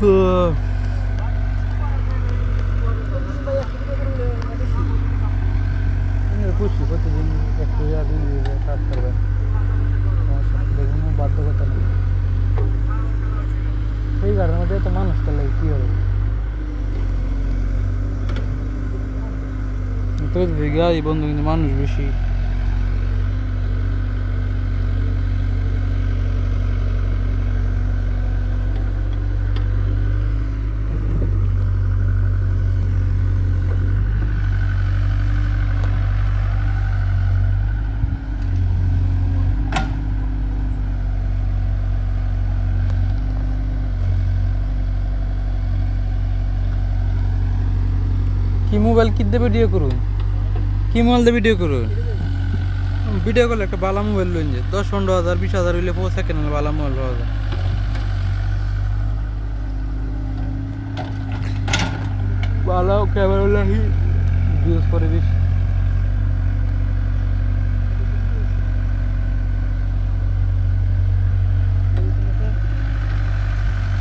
খুশি প্রতিদিন একটু কাজ করবেন, কোনো বাধ্যকতা নেই। সেই গাড়ির মধ্যে তো মানুষ তাহলে কি হবে? গাড়ি বন্ধ কিন্তু মানুষ বেশি। কি মোবাইল কিনতে ভিডিও করুন, কি মোবাইল দিয়ে ভিডিও করুন? ভিডিও করলে একটা ভালো মোবাইল লইন, যে 10-15 হাজার 20 হাজার হইলে 5 সেকেন্ড ভালো মোবাইল পাওয়া যায়। ভালো ক্যামেরা লাগি ইউজ করে বেশি।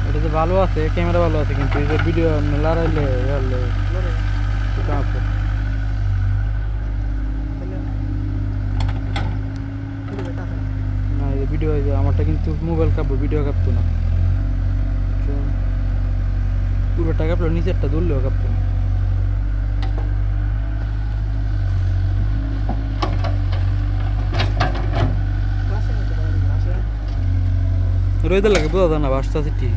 এটা তো ভালো আছে, ক্যামেরা ভালো আছে, কিন্তু এই যে ভিডিও লড়াইলে আছে না, এই ভিডিও আমারটা কিন্তু মোবাইল কাঁপবো, ভিডিও কাঁপতো না। পুরোটা কাঁপলো, নিচেরটা ধরলেও কাঁপতো না। রইতে লাগে বোঝা যায় না, বাসটা আছে ঠিক।